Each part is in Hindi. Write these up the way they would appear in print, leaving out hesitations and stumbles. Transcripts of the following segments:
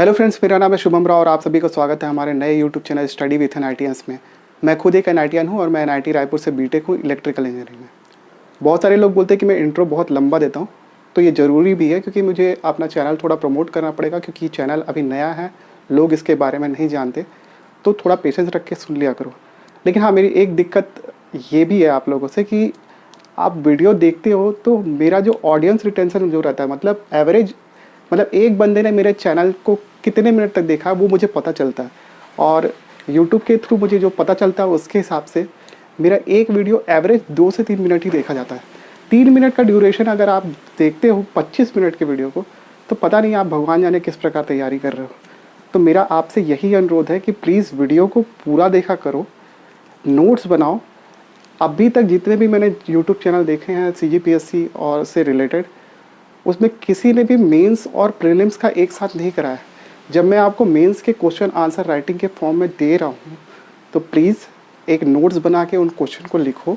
हेलो फ्रेंड्स, मेरा नाम है शुभम राव और आप सभी को स्वागत है हमारे नए यूट्यूब चैनल स्टडी विथ एनआईटीएंस में। मैं खुद एक एनआईटीएन हूँ और मैं एनआईटी रायपुर से बीटेक हूँ इलेक्ट्रिकल इंजीनियरिंग में। बहुत सारे लोग बोलते हैं कि मैं इंट्रो बहुत लंबा देता हूँ, तो ये ज़रूरी भी है क्योंकि मुझे अपना चैनल थोड़ा प्रमोट करना पड़ेगा क्योंकि चैनल अभी नया है, लोग इसके बारे में नहीं जानते, तो थोड़ा पेशेंस रख के सुन लिया करो। लेकिन हाँ, मेरी एक दिक्कत ये भी है आप लोगों से कि आप वीडियो देखते हो तो मेरा जो ऑडियंस रिटेंशन जो रहता है, मतलब एवरेज, मतलब एक बंदे ने मेरे चैनल को कितने मिनट तक देखा वो मुझे पता चलता है। और यूट्यूब के थ्रू मुझे जो पता चलता है उसके हिसाब से मेरा एक वीडियो एवरेज 2 से 3 मिनट ही देखा जाता है। 3 मिनट का ड्यूरेशन अगर आप देखते हो 25 मिनट के वीडियो को, तो पता नहीं आप भगवान जाने किस प्रकार तैयारी कर रहे हो। तो मेरा आपसे यही अनुरोध है कि प्लीज़ वीडियो को पूरा देखा करो, नोट्स बनाओ। अभी तक जितने भी मैंने यूट्यूब चैनल देखे हैं CGPSC और से रिलेटेड, उसमें किसी ने भी मेंस और प्रीलिम्स का एक साथ नहीं कराया। जब मैं आपको मेंस के क्वेश्चन आंसर राइटिंग के फॉर्म में दे रहा हूँ, तो प्लीज़ एक नोट्स बना के उन क्वेश्चन को लिखो।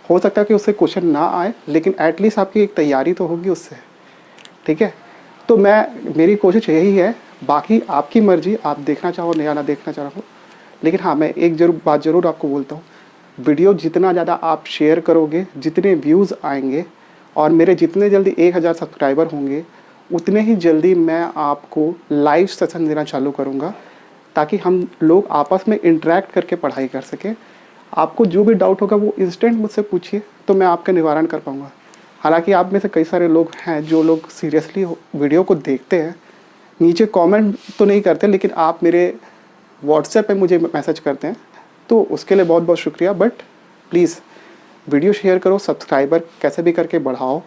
हो सकता है कि उससे क्वेश्चन ना आए, लेकिन एटलीस्ट आपकी एक तैयारी तो होगी उससे, ठीक है। तो मेरी कोशिश यही है, बाकी आपकी मर्जी, आप देखना चाहो या ना देखना चाहो। लेकिन हाँ, मैं एक बात ज़रूर आपको बोलता हूँ, वीडियो जितना ज़्यादा आप शेयर करोगे, जितने व्यूज़ आएंगे और मेरे जितने जल्दी 1000 सब्सक्राइबर होंगे, उतने ही जल्दी मैं आपको लाइव सेशन देना चालू करूँगा, ताकि हम लोग आपस में इंटरेक्ट करके पढ़ाई कर सकें। आपको जो भी डाउट होगा वो इंस्टेंट मुझसे पूछिए, तो मैं आपका निवारण कर पाऊँगा। हालांकि आप में से कई सारे लोग हैं जो लोग सीरियसली वीडियो को देखते हैं, नीचे कमेंट तो नहीं करते, लेकिन आप मेरे व्हाट्सएप पे मुझे मैसेज करते हैं, तो उसके लिए बहुत बहुत शुक्रिया। बट प्लीज़ वीडियो शेयर करो, सब्सक्राइबर कैसे भी करके बढ़ाओ,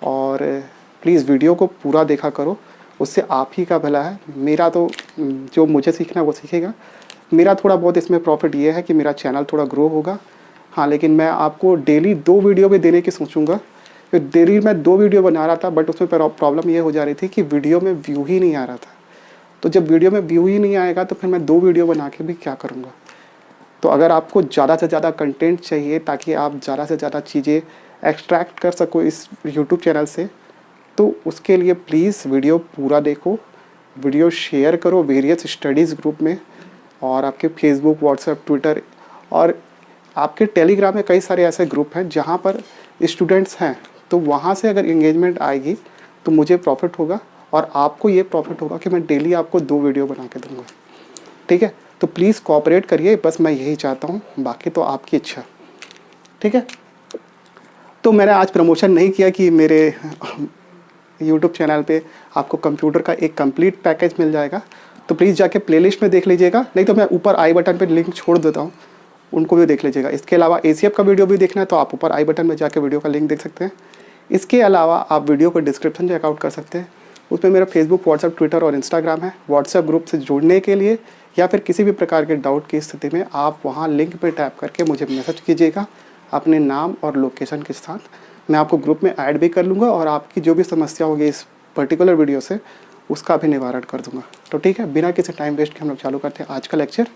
और प्लीज़ वीडियो को पूरा देखा करो, उससे आप ही का भला है। मेरा तो जो मुझे सीखना है वो सीखेगा। मेरा थोड़ा बहुत इसमें प्रॉफिट ये है कि मेरा चैनल थोड़ा ग्रो होगा। हाँ, लेकिन मैं आपको डेली 2 वीडियो भी देने की सोचूंगा। तो डेली मैं 2 वीडियो बना रहा था, बट उसमें प्रॉब्लम ये हो जा रही थी कि वीडियो में व्यू ही नहीं आ रहा था। तो जब वीडियो में व्यू ही नहीं आएगा तो फिर मैं 2 वीडियो बना के भी क्या करूँगा। तो अगर आपको ज़्यादा से ज़्यादा कंटेंट चाहिए ताकि आप ज़्यादा से ज़्यादा चीज़ें एक्सट्रैक्ट कर सको इस यूट्यूब चैनल से, तो उसके लिए प्लीज़ वीडियो पूरा देखो, वीडियो शेयर करो वेरियस स्टडीज़ ग्रुप में, और आपके फेसबुक, व्हाट्सएप, ट्विटर और आपके टेलीग्राम में कई सारे ऐसे ग्रुप हैं जहाँ पर स्टूडेंट्स हैं। तो वहाँ से अगर इंगेजमेंट आएगी तो मुझे प्रॉफिट होगा, और आपको ये प्रॉफिट होगा कि मैं डेली आपको 2 वीडियो बना के दूँगा, ठीक है। तो प्लीज़ कोऑपरेट करिए, बस मैं यही चाहता हूँ, बाकी तो आपकी इच्छा, ठीक है। तो मैंने आज प्रमोशन नहीं किया कि मेरे यूट्यूब चैनल पे आपको कंप्यूटर का एक कंप्लीट पैकेज मिल जाएगा, तो प्लीज़ जाके प्लेलिस्ट में देख लीजिएगा, नहीं तो मैं ऊपर आई बटन पे लिंक छोड़ देता हूँ, उनको भी देख लीजिएगा। इसके अलावा ACF का वीडियो भी देखना है तो आप ऊपर आई बटन में जाके वीडियो का लिंक देख सकते हैं। इसके अलावा आप वीडियो को डिस्क्रिप्शन चेकआउट कर सकते हैं, उसमें मेरा फेसबुक, व्हाट्सएप, ट्विटर और इंस्टाग्राम है। व्हाट्सएप ग्रुप से जुड़ने के लिए या फिर किसी भी प्रकार के डाउट की स्थिति में आप वहाँ लिंक पर टैप करके मुझे मैसेज कीजिएगा अपने नाम और लोकेशन के साथ। मैं आपको ग्रुप में ऐड भी कर लूँगा और आपकी जो भी समस्या होगी इस पर्टिकुलर वीडियो से, उसका भी निवारण कर दूँगा। तो ठीक है, बिना किसी टाइम वेस्ट के हम लोग चालू करते हैं आज का लेक्चर,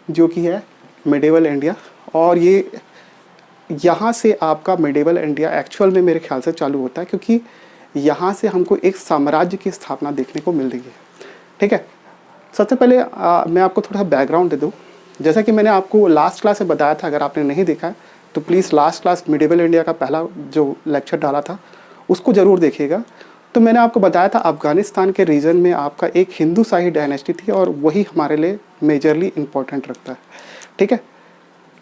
जो कि है मिडेवल इंडिया। और ये यहाँ से आपका मिडेवल इंडिया एक्चुअल में मेरे ख्याल से चालू होता है, क्योंकि यहाँ से हमको एक साम्राज्य की स्थापना देखने को मिल रही है, ठीक है। सबसे पहले मैं आपको थोड़ा सा बैकग्राउंड दे दूँ। जैसा कि मैंने आपको लास्ट क्लास में बताया था, अगर आपने नहीं देखा है तो please last class medieval India का पहला जो लेक्चर डाला था उसको ज़रूर देखिएगा। तो मैंने आपको बताया था अफ़गानिस्तान के रीजन में आपका एक हिंदू शाही डायनेस्टी थी, और वही हमारे लिए मेजरली इम्पोर्टेंट रखता है, ठीक है।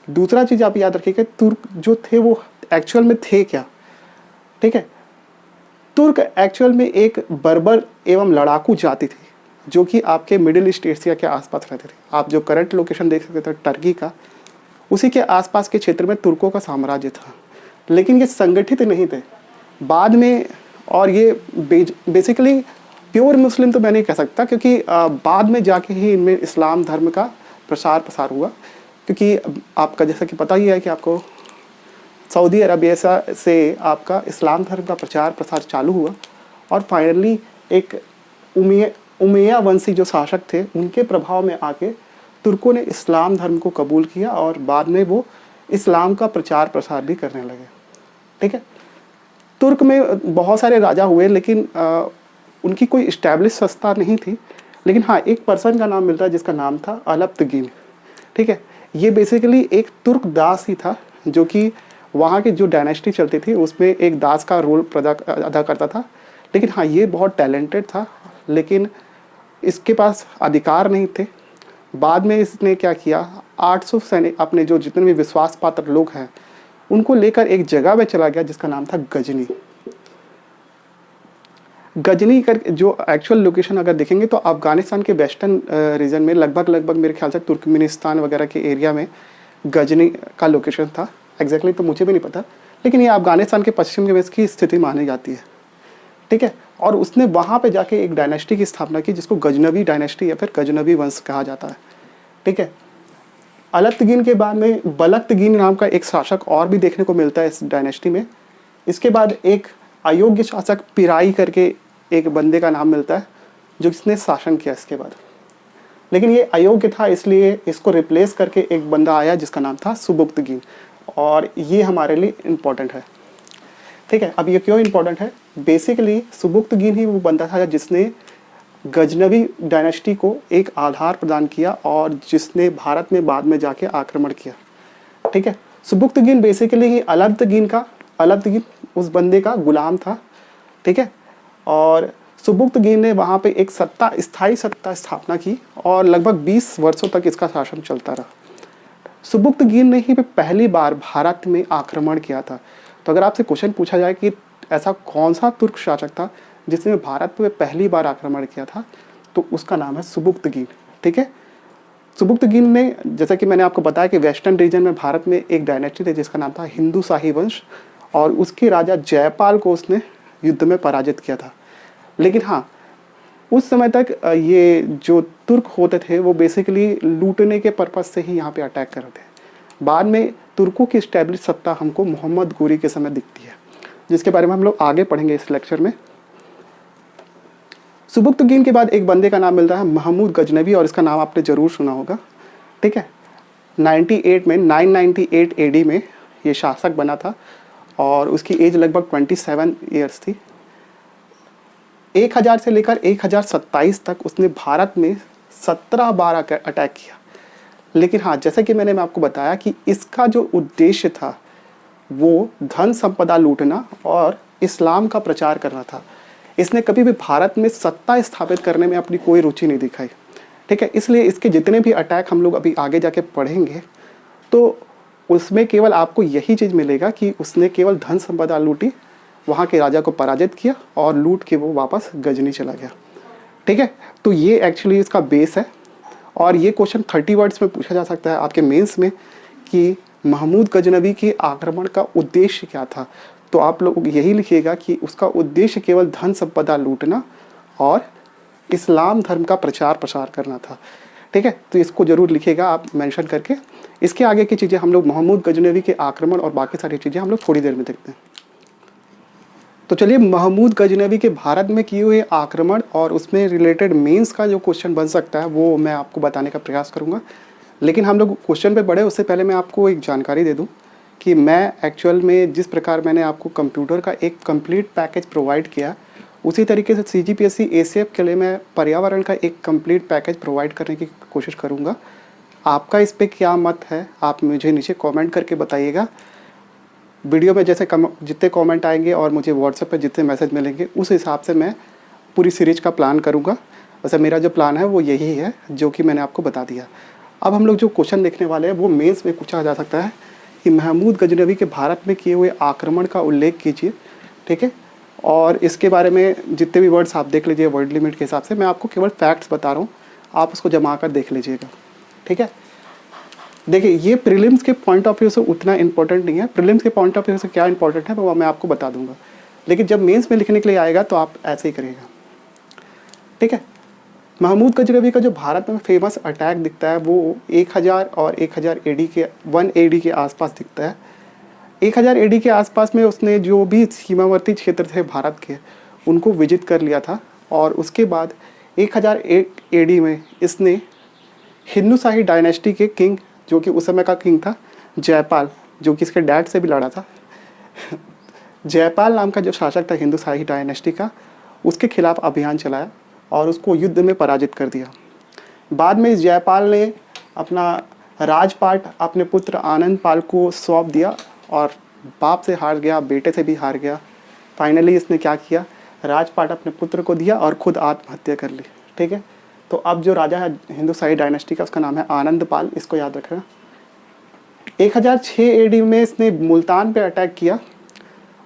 दूसरा चीज़ आप याद रखिएगा, तुर्क जो थे वो एक्चुअल में थे क्या, ठीक है। तुर्क एक्चुअल में एक बर्बर एवं लड़ाकू जाति थी, जो कि आपके मिडिल ईस्ट एशिया के आसपास रहते थे। आप जो करंट लोकेशन देख सकते थे टर्की का, उसी के आसपास के क्षेत्र में तुर्कों का साम्राज्य था। लेकिन ये संगठित नहीं थे बाद में, और ये बेसिकली प्योर मुस्लिम तो मैं नहीं कह सकता, क्योंकि बाद में जाके ही इनमें इस्लाम धर्म का प्रसार हुआ। क्योंकि आपका जैसा कि पता ही है कि आपको सऊदी अरबिया से आपका इस्लाम धर्म का प्रचार प्रसार चालू हुआ, और फाइनली एक उमैया वंशी जो शासक थे उनके प्रभाव में आके तुर्कों ने इस्लाम धर्म को कबूल किया, और बाद में वो इस्लाम का प्रचार प्रसार भी करने लगे, ठीक है। तुर्क में बहुत सारे राजा हुए, लेकिन उनकी कोई इस्टेब्लिश संस्था नहीं थी। लेकिन हाँ, एक पर्सन का नाम मिलता है जिसका नाम था अलप्तगीन। ठीक है, ये बेसिकली एक तुर्क दास ही था जो कि वहाँ की जो डायनेस्टी चलती थी उसमें एक दास का रोल अदा करता था। लेकिन हाँ, ये बहुत टैलेंटेड था, लेकिन इसके पास अधिकार नहीं थे। बाद में इसने क्या किया, 800 सैनिक अपने जो जितने भी विश्वास पात्र लोग हैं उनको लेकर एक जगह में चला गया जिसका नाम था गजनी। गजनी कर जो एक्चुअल लोकेशन अगर देखेंगे तो अफगानिस्तान के वेस्टर्न रीजन में लगभग मेरे ख्याल से तुर्कमेनिस्तान वगैरह के एरिया में गजनी का लोकेशन था। एग्जैक्टली तो मुझे भी नहीं पता, लेकिन ये अफगानिस्तान के पश्चिम में इसकी स्थिति मानी जाती है। ठीक है, और उसने वहाँ पे जाके एक डायनेस्टी की स्थापना की जिसको गजनवी डायनेस्टी या फिर गजनवी वंश कहा जाता है। ठीक है, अलत्तगीन के बाद में बलत्तगीन नाम का एक शासक और भी देखने को मिलता है इस डायनेस्टी में। इसके बाद एक अयोग्य शासक पिराई करके एक बंदे का नाम मिलता है जो इसने शासन किया इसके बाद, लेकिन ये अयोग्य था इसलिए इसको रिप्लेस करके एक बंदा आया जिसका नाम था सुबुक्तगीन, और ये हमारे लिए इम्पोर्टेंट है। ठीक है, अब ये क्यों इम्पोर्टेंट है, बेसिकली सुबुक्तगीन ही वो बंदा था जिसने गजनवी डायनेस्टी को एक आधार प्रदान किया और जिसने भारत में बाद में जाके आक्रमण किया। ठीक है, सुबुक्तगीन बेसिकली ही अलब्तगीन उस बंदे का गुलाम था। ठीक है, और सुबुक्तगीन ने वहाँ पे एक स्थायी सत्ता स्थापना की और लगभग 20 वर्षों तक इसका शासन चलता रहा। सुबुक्तगीन ने ही पहली बार भारत में आक्रमण किया था। तो अगर आपसे क्वेश्चन पूछा जाए कि ऐसा कौन सा तुर्क शासक था जिसने भारत में पहली बार आक्रमण किया था, तो उसका नाम है सुबुक्तगीन। ठीक है, सुबुक्तगीन ने, जैसा कि मैंने आपको बताया कि वेस्टर्न रीजन में भारत में एक डायनेस्टी थी जिसका नाम था हिंदू शाही वंश, और उसके राजा जयपाल को उसने युद्ध में पराजित किया था। लेकिन हाँ, उस समय तक ये जो तुर्क होते थे वो बेसिकली लूटने के पर्पज़ से ही यहाँ पे अटैक कर रहे थे। बाद में तुर्कों की इस्टेब्लिश सत्ता हमको मोहम्मद गोरी के समय दिखती है, जिसके बारे में हम लोग आगे पढ़ेंगे इस लेक्चर में। सुबुक्तगीन के बाद एक बंदे का नाम मिलता है महमूद गजनवी, और इसका नाम आपने ज़रूर सुना होगा। ठीक है, 998 एडी में ये शासक बना था और उसकी एज लगभग 27 ईयर्स थी। 1000 से लेकर 1027 तक उसने भारत में 17 बार अटैक किया। लेकिन हाँ, जैसे कि मैंने आपको बताया कि इसका जो उद्देश्य था वो धन संपदा लूटना और इस्लाम का प्रचार करना था। इसने कभी भी भारत में सत्ता स्थापित करने में अपनी कोई रुचि नहीं दिखाई। ठीक है, इसलिए इसके जितने भी अटैक हम लोग अभी आगे जाके पढ़ेंगे तो उसमें केवल आपको यही चीज़ मिलेगा कि उसने केवल धन संपदा लूटी, वहाँ के राजा को पराजित किया और लूट के वो वापस गजनी चला गया। ठीक है, तो ये एक्चुअली इसका बेस है, और ये क्वेश्चन 30 वर्ड्स में पूछा जा सकता है आपके मेंस में कि महमूद गजनवी के आक्रमण का उद्देश्य क्या था। तो आप लोग यही लिखिएगा कि उसका उद्देश्य केवल धन संपदा लूटना और इस्लाम धर्म का प्रचार प्रसार करना था। ठीक है, तो इसको ज़रूर लिखिएगा आप मेंशन करके। इसके आगे की चीज़ें हम लोग महमूद गजनवी के आक्रमण और बाकी सारी चीज़ें हम लोग थोड़ी देर में देखते हैं। तो चलिए, महमूद गजनवी के भारत में किए हुए आक्रमण और उसमें रिलेटेड मेंस का जो क्वेश्चन बन सकता है वो मैं आपको बताने का प्रयास करूँगा। लेकिन हम लोग क्वेश्चन पे बढ़े उससे पहले मैं आपको एक जानकारी दे दूँ कि मैं एक्चुअल में जिस प्रकार मैंने आपको कंप्यूटर का एक कंप्लीट पैकेज प्रोवाइड किया, उसी तरीके से CGPSC ACF के लिए मैं पर्यावरण का एक कंप्लीट पैकेज प्रोवाइड करने की कोशिश करूँगा। आपका इस पे क्या मत है आप मुझे नीचे कमेंट करके बताइएगा। वीडियो में जैसे जितने कमेंट आएंगे और मुझे व्हाट्सएप पे जितने मैसेज मिलेंगे उस हिसाब से मैं पूरी सीरीज का प्लान करूँगा। वैसे मेरा जो प्लान है वो यही है जो कि मैंने आपको बता दिया। अब हम लोग जो क्वेश्चन देखने वाले हैं वो मेंस में पूछा जा सकता है कि महमूद गजनवी के भारत में किए हुए आक्रमण का उल्लेख कीजिए। ठीक है, और इसके बारे में जितने भी वर्ड्स आप देख लीजिए वर्ड लिमिट के हिसाब से, मैं आपको केवल फैक्ट्स बता रहा हूँ, आप उसको जमा कर देख लीजिएगा। ठीक है, देखिए ये प्रीलिम्स के पॉइंट ऑफ व्यू से उतना इंपॉर्टेंट नहीं है। प्रीलिम्स के पॉइंट ऑफ व्यू से क्या इंपॉर्टेंट है वो मैं आपको बता दूंगा, लेकिन जब मेंस में लिखने के लिए आएगा तो आप ऐसे ही करिएगा। ठीक है, महमूद गजनवी का जो भारत में फेमस अटैक दिखता है वो 1000 और 1000 AD के 1 AD के आसपास दिखता है। 1000 AD के आसपास में उसने जो भी सीमावर्ती क्षेत्र थे भारत के उनको विजिट कर लिया था, और उसके बाद 1000 AD में इसने हिंदू शाही डायनेस्टी के किंग, जो कि उस समय का किंग था जयपाल, जो कि इसके डैड से भी लड़ा था जयपाल नाम का जो शासक था हिंदू शाही डायनेस्टी का, उसके खिलाफ अभियान चलाया और उसको युद्ध में पराजित कर दिया। बाद में इस जयपाल ने अपना राजपाट अपने पुत्र आनंद पाल को सौंप दिया और बाप से हार गया, बेटे से भी हार गया। फाइनली इसने क्या किया, राजपाट अपने पुत्र को दिया और खुद आत्महत्या कर ली। ठीक है, तो अब जो राजा है हिंदुशाही डायनेस्टी का, उसका नाम है आनंद पाल, इसको याद रखना। 1006 एडी में इसने मुल्तान पे अटैक किया,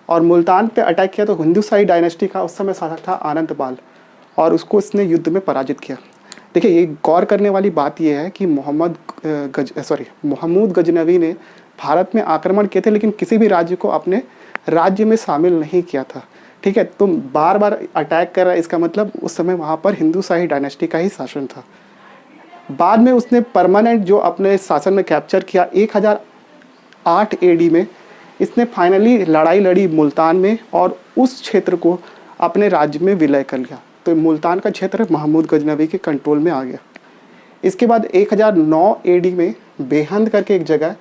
और मुल्तान पे अटैक किया तो हिंदुशाही डायनेस्टी का उस समय शासक था आनंद पाल, और उसको इसने युद्ध में पराजित किया। देखिए, ये गौर करने वाली बात यह है कि महमूद गजनवी ने भारत में आक्रमण किए थे, लेकिन किसी भी राज्य को अपने राज्य में शामिल नहीं किया था। ठीक है, तो बार बार अटैक कर रहा है, इसका मतलब उस समय वहाँ पर हिंदुशाही डायनेस्टी का ही शासन था। बाद में उसने परमानेंट जो अपने शासन में कैप्चर किया 1008 एडी में, इसने फाइनली लड़ाई लड़ी मुल्तान में और उस क्षेत्र को अपने राज्य में विलय कर लिया। तो मुल्तान का क्षेत्र महमूद गजनवी के कंट्रोल में आ गया। इसके बाद 1009 एडी में बेहंद करके एक जगह,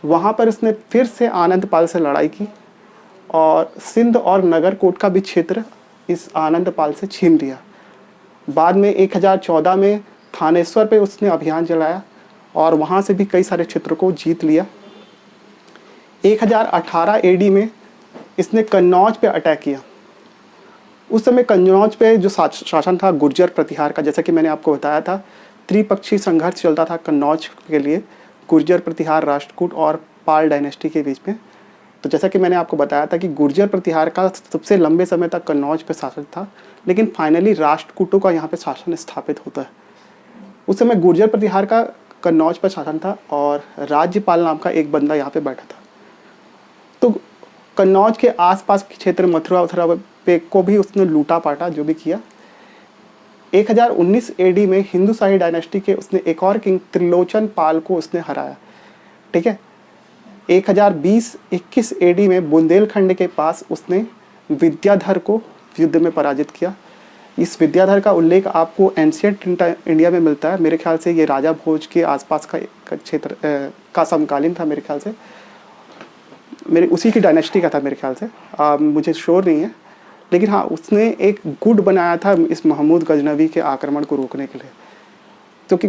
वहाँ पर इसने फिर से आनंद पाल से लड़ाई की और सिंध और नगरकोट का भी क्षेत्र इस आनंद पाल से छीन लिया। बाद में 1014 में थानेश्वर पे उसने अभियान चलाया और वहाँ से भी कई सारे क्षेत्रों को जीत लिया। 1018 एडी में इसने कन्नौज पे अटैक किया। उस समय कन्नौज पे जो शासन था गुर्जर प्रतिहार का, जैसा कि मैंने आपको बताया था, त्रिपक्षीय संघर्ष चलता था कन्नौज के लिए, गुर्जर प्रतिहार, राष्ट्रकूट और पाल डायनेस्टी के बीच में। तो जैसा कि मैंने आपको बताया था कि गुर्जर प्रतिहार का सबसे लंबे समय तक कन्नौज पे शासन था, लेकिन फाइनली राष्ट्रकूटों का यहाँ पे शासन स्थापित होता है। उस समय गुर्जर प्रतिहार का कन्नौज पर शासन था और राज्यपाल नाम का एक बंदा यहाँ पे बैठा था। तो कन्नौज के आसपास के क्षेत्र मथुरा वथुरा पे को भी उसने लूटा पाटा, जो भी किया। 1019 एडी में हिंदुशाही डायनेस्टी के उसने एक और किंग त्रिलोचन पाल को उसने हराया। ठीक है, 1020-21 एडी में बुंदेलखंड के पास उसने विद्याधर को युद्ध में पराजित किया। इस विद्याधर का उल्लेख आपको एंशिएंट इंडिया में मिलता है। मेरे ख्याल से ये राजा भोज के आसपास का क्षेत्र का समकालीन था, मेरे ख्याल से, मेरे उसी की डायनेस्टी का था मेरे ख्याल से, मुझे श्योर नहीं है। लेकिन हाँ, उसने एक गुट बनाया था इस महमूद गजनवी के आक्रमण को रोकने के लिए, क्योंकि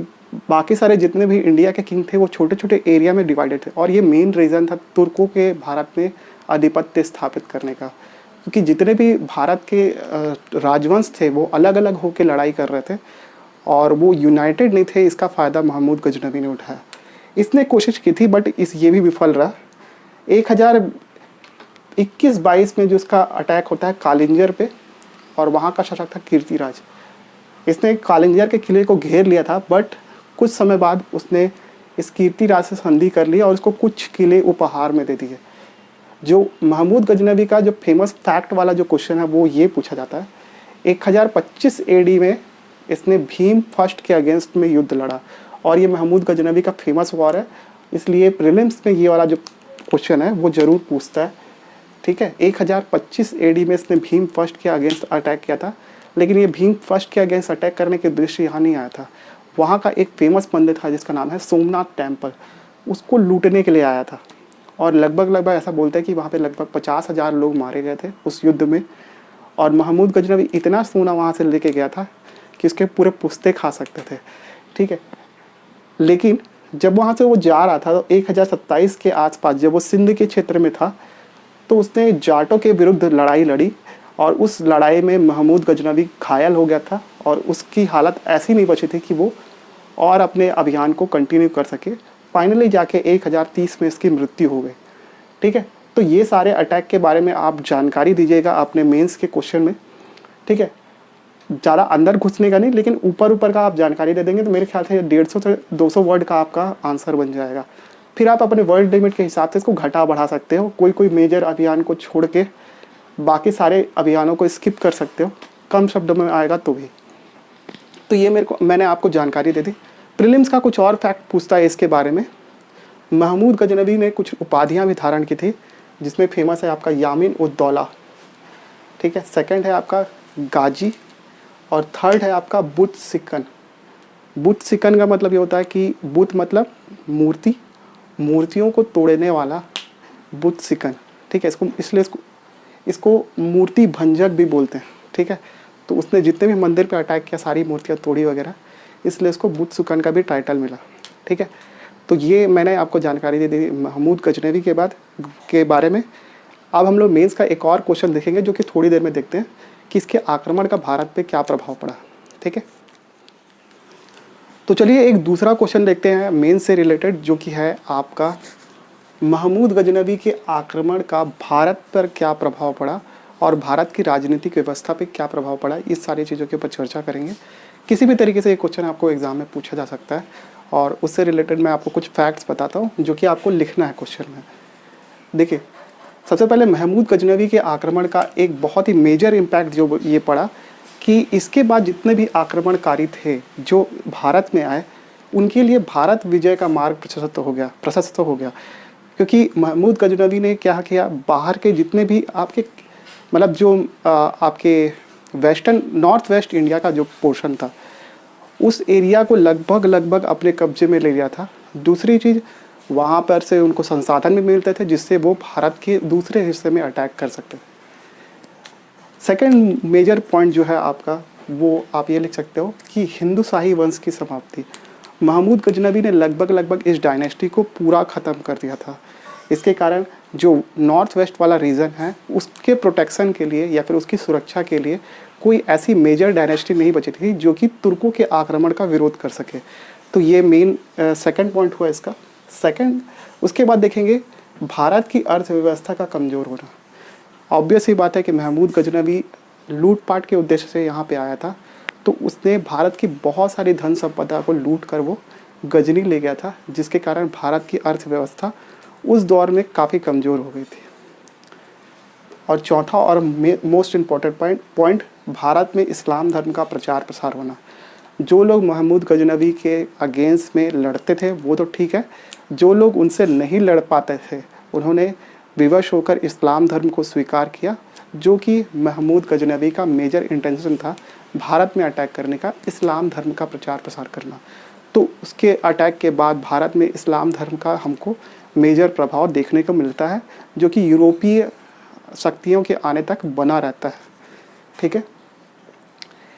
बाकी सारे जितने भी इंडिया के किंग थे वो छोटे छोटे एरिया में डिवाइडेड थे, और ये मेन रीज़न था तुर्कों के भारत में आधिपत्य स्थापित करने का, क्योंकि जितने भी भारत के राजवंश थे वो अलग अलग होकर लड़ाई कर रहे थे और वो यूनाइटेड नहीं थे। इसका फ़ायदा महमूद गजनवी ने उठाया। इसने कोशिश की थी बट ये भी विफल रहा। 1021-22 में जो इसका अटैक होता है कालिंजर पे, और वहाँ का शासक था कीर्तिराज। इसने कालिंजर के किले को घेर लिया था, बट कुछ समय बाद उसने इस कीर्तिराज से संधि कर लिया और उसको कुछ किले उपहार में दे दिए। जो महमूद गजनवी का जो फेमस फैक्ट वाला जो क्वेश्चन है वो ये पूछा जाता है, 1025 एडी में इसने भीम फर्स्ट के अगेंस्ट में युद्ध लड़ा, और ये महमूद गजनवी का फेमस वॉर है, इसलिए प्रीलिम्स में ये वाला जो क्वेश्चन है वो ज़रूर पूछता है। ठीक है, 1025 एडी में इसने भीम फर्स्ट के अगेंस्ट अटैक किया था, लेकिन ये भीम फर्स्ट के अगेंस्ट अटैक करने के उद्देश्य यहाँ नहीं आया था। वहाँ का एक फेमस मंदिर था जिसका नाम है सोमनाथ टेम्पल, उसको लूटने के लिए आया था, और लगभग ऐसा बोलते हैं कि वहाँ पे लगभग 50,000 लोग मारे गए थे उस युद्ध में। और महमूद गजनवी इतना सोना वहाँ से लेके गया था कि उसके पूरे पुश्ते खा सकते थे। ठीक है, लेकिन जब वहाँ से वो जा रहा था तो 1027 के आसपास जब वो सिंध के क्षेत्र में था तो उसने जाटों के विरुद्ध लड़ाई लड़ी, और उस लड़ाई में महमूद गजनवी घायल हो गया था और उसकी हालत ऐसी नहीं बची थी कि वो और अपने अभियान को कंटिन्यू कर सके। फाइनली जाके 1030 में इसकी मृत्यु हो गई। ठीक है, तो ये सारे अटैक के बारे में आप जानकारी दीजिएगा अपने मेंस के क्वेश्चन में। ठीक है, ज़्यादा अंदर घुसने का नहीं, लेकिन ऊपर का आप जानकारी दे देंगे तो मेरे ख्याल से 150 से 200 वर्ड का आपका आंसर बन जाएगा। फिर आप अपने वर्ड लिमिट के हिसाब से इसको घटा बढ़ा सकते हो, कोई मेजर अभियान को छोड़ के बाकी सारे अभियानों को स्किप कर सकते हो, कम शब्दों में आएगा तो भी। तो ये मैंने आपको जानकारी दे दी। प्रीलिम्स का कुछ और फैक्ट पूछता है इसके बारे में। महमूद गजनवी ने कुछ उपाधियाँ भी धारण की थी, जिसमें फेमस है आपका यामिन उद दौला। ठीक है, सेकंड है आपका गाजी, और थर्ड है आपका बुत सिकन। बुत सिकन का मतलब ये होता है कि बुत मतलब मूर्ति, मूर्तियों को तोड़ने वाला बुत सिकन। ठीक है, इसलिए इसको मूर्ति भंजक भी बोलते हैं। ठीक है, तो उसने जितने भी मंदिर पे अटैक किया सारी मूर्तियाँ तोड़ी वगैरह, इसलिए उसको बुद्ध सुकन का भी टाइटल मिला। ठीक है, तो ये मैंने आपको जानकारी दे दी महमूद गजनवी के बारे में। अब हम लोग मेंस का एक और क्वेश्चन देखेंगे जो कि थोड़ी देर में देखते हैं कि इसके आक्रमण का भारत पे क्या प्रभाव पड़ा। ठीक है, तो चलिए एक दूसरा क्वेश्चन देखते हैं मेंस से रिलेटेड, जो कि है आपका महमूद गजनवी के आक्रमण का भारत पर क्या प्रभाव पड़ा और भारत की राजनीतिक व्यवस्था पे क्या प्रभाव पड़ा। इस सारी चीज़ों के ऊपर चर्चा करेंगे। किसी भी तरीके से ये क्वेश्चन आपको एग्जाम में पूछा जा सकता है और उससे रिलेटेड मैं आपको कुछ फैक्ट्स बताता हूँ जो कि आपको लिखना है क्वेश्चन में। देखिए, सबसे पहले महमूद गजनवी के आक्रमण का एक बहुत ही मेजर इम्पैक्ट जो ये पड़ा कि इसके बाद जितने भी आक्रमणकारी थे जो भारत में आए, उनके लिए भारत विजय का मार्ग प्रशस्त हो गया। क्योंकि महमूद गजनवी ने क्या किया, बाहर के जितने भी आपके मतलब जो आपके नॉर्थ वेस्ट इंडिया का जो पोर्शन था, उस एरिया को लगभग अपने कब्जे में ले लिया था। दूसरी चीज़, वहाँ पर से उनको संसाधन भी मिलते थे जिससे वो भारत के दूसरे हिस्से में अटैक कर सकते थे। सेकेंड मेजर पॉइंट जो है आपका, वो आप ये लिख सकते हो कि हिंदू शाही वंश की समाप्ति। महमूद गजनवी ने लगभग इस डायनेस्टी को पूरा ख़त्म कर दिया था। इसके कारण जो नॉर्थ वेस्ट वाला रीजन है उसके प्रोटेक्शन के लिए या फिर उसकी सुरक्षा के लिए कोई ऐसी मेजर डायनेस्टी नहीं बची थी जो कि तुर्कों के आक्रमण का विरोध कर सके। तो ये मेन सेकंड पॉइंट हुआ इसका। सेकंड, उसके बाद देखेंगे भारत की अर्थव्यवस्था का कमज़ोर होना। ऑब्वियस ही बात है कि महमूद गजनवी लूटपाट के उद्देश्य से यहाँ पे आया था, तो उसने भारत की बहुत सारी धन संपदा को लूट कर वो गजनी ले गया था, जिसके कारण भारत की अर्थव्यवस्था उस दौर में काफ़ी कमज़ोर हो गई थी। और चौथा और मोस्ट इम्पॉर्टेंट पॉइंट, भारत में इस्लाम धर्म का प्रचार प्रसार होना। जो लोग महमूद गजनवी के अगेंस्ट में लड़ते थे वो तो ठीक है, जो लोग उनसे नहीं लड़ पाते थे उन्होंने विवश होकर इस्लाम धर्म को स्वीकार किया, जो कि महमूद गजनवी का मेजर इंटेंशन था भारत में अटैक करने का, इस्लाम धर्म का प्रचार प्रसार करना। तो उसके अटैक के बाद भारत में इस्लाम धर्म का हमको मेजर प्रभाव देखने को मिलता है, जो कि यूरोपीय शक्तियों के आने तक बना रहता है। ठीक है,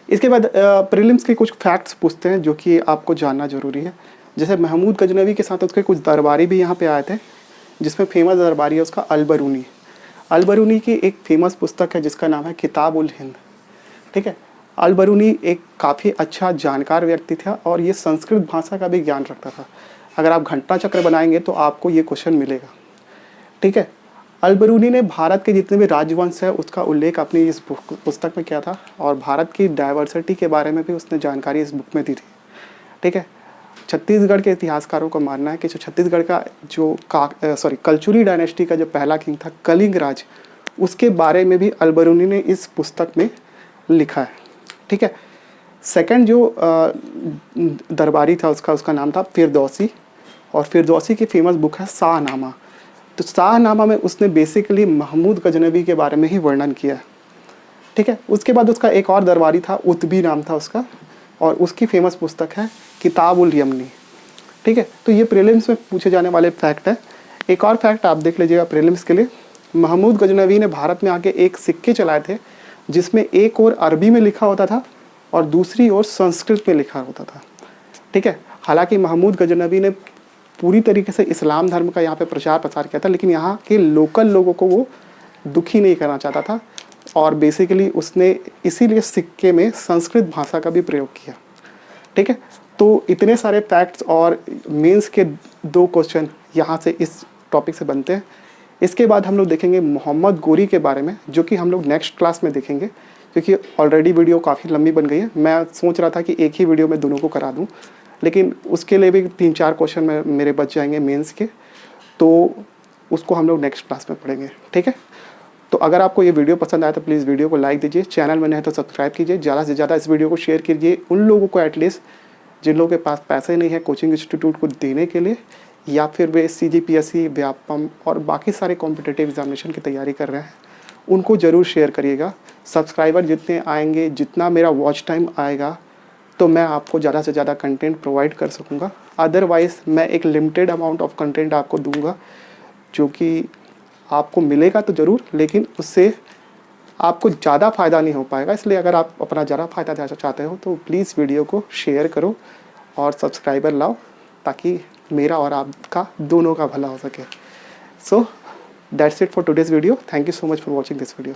इसके बाद प्रीलिम्स के कुछ फैक्ट्स पूछते हैं जो कि आपको जानना ज़रूरी है। जैसे महमूद गजनवी के साथ उसके कुछ दरबारी भी यहाँ पे आए थे, जिसमें फेमस दरबारी है उसका अल-बरूनी। अल-बरूनी की एक फेमस पुस्तक है जिसका नाम है किताब-उल हिंद। ठीक है, अल-बरूनी एक काफ़ी अच्छा जानकार व्यक्ति था और ये संस्कृत भाषा का भी ज्ञान रखता था। अगर आप घंटा चक्र बनाएंगे तो आपको ये क्वेश्चन मिलेगा। ठीक है, अल-बरूनी ने भारत के जितने भी राजवंश है उसका उल्लेख अपनी इस पुस्तक में किया था और भारत की डाइवर्सिटी के बारे में भी उसने जानकारी इस बुक में दी थी। ठीक है, छत्तीसगढ़ के इतिहासकारों का मानना है कि जो छत्तीसगढ़ का जो कलचुरी डायनेस्टी का जो पहला किंग था कलिंग राज, उसके बारे में भी अल-बरूनी ने इस पुस्तक में लिखा है। ठीक है, सेकंड जो दरबारी था उसका नाम था फिरदौसी, और फिरदौसी की फेमस बुक है शाहनामा। तो शाहनामा में उसने बेसिकली महमूद गजनवी के बारे में ही वर्णन किया है। ठीक है, उसके बाद उसका एक और दरबारी था, उतबी नाम था उसका, और उसकी फेमस पुस्तक है किताब-उल-यमनी। ठीक है, तो ये प्रीलिम्स में पूछे जाने वाले फैक्ट है। एक और फैक्ट आप देख लीजिएगा प्रीलिम्स के लिए, महमूद गजनवी ने भारत में आके एक सिक्के चलाए थे जिसमें एक ओर अरबी में लिखा होता था और दूसरी ओर संस्कृत में लिखा होता था। ठीक है, हालांकि महमूद गजनवी ने पूरी तरीके से इस्लाम धर्म का यहाँ पे प्रचार प्रसार किया था, लेकिन यहाँ के लोकल लोगों को वो दुखी नहीं करना चाहता था और बेसिकली उसने इसीलिए सिक्के में संस्कृत भाषा का भी प्रयोग किया। ठीक है, तो इतने सारे फैक्ट्स और मेंस के 2 क्वेश्चन यहाँ से इस टॉपिक से बनते हैं। इसके बाद हम लोग देखेंगे मोहम्मद गोरी के बारे में, जो कि हम लोग नेक्स्ट क्लास में देखेंगे, क्योंकि ऑलरेडी वीडियो काफ़ी लंबी बन गई है। मैं सोच रहा था कि एक ही वीडियो में दोनों को करा दूँ, लेकिन उसके लिए भी 3-4 क्वेश्चन मेरे बच जाएंगे मेंस के, तो उसको हम लोग नेक्स्ट क्लास में पढ़ेंगे। ठीक है, तो अगर आपको ये वीडियो पसंद आया तो प्लीज़ वीडियो को लाइक दीजिए, चैनल में नहीं तो सब्सक्राइब कीजिए, ज़्यादा से ज़्यादा इस वीडियो को शेयर कीजिए उन लोगों को एटलीस्ट जिन लोगों के पास पैसे नहीं है कोचिंग इंस्टीट्यूट को देने के लिए, या फिर वे CGPSC, व्यापम और बाकी सारे कॉम्पिटिटिव एग्जामिनेशन की तैयारी कर रहे हैं, उनको ज़रूर शेयर करिएगा। सब्सक्राइबर जितने आएंगे, जितना मेरा वॉच टाइम आएगा, तो मैं आपको ज़्यादा से ज़्यादा कंटेंट प्रोवाइड कर सकूँगा। अदरवाइज़ मैं एक लिमिटेड अमाउंट ऑफ कंटेंट आपको दूंगा, जो कि आपको मिलेगा तो ज़रूर, लेकिन उससे आपको ज़्यादा फ़ायदा नहीं हो पाएगा। इसलिए अगर आप अपना ज़रा फ़ायदा चाहते हो तो प्लीज़ वीडियो को शेयर करो और सब्सक्राइबर लाओ, ताकि मेरा और आपका दोनों का भला हो सके। So that's it for today's video. Thank you so much for watching this video.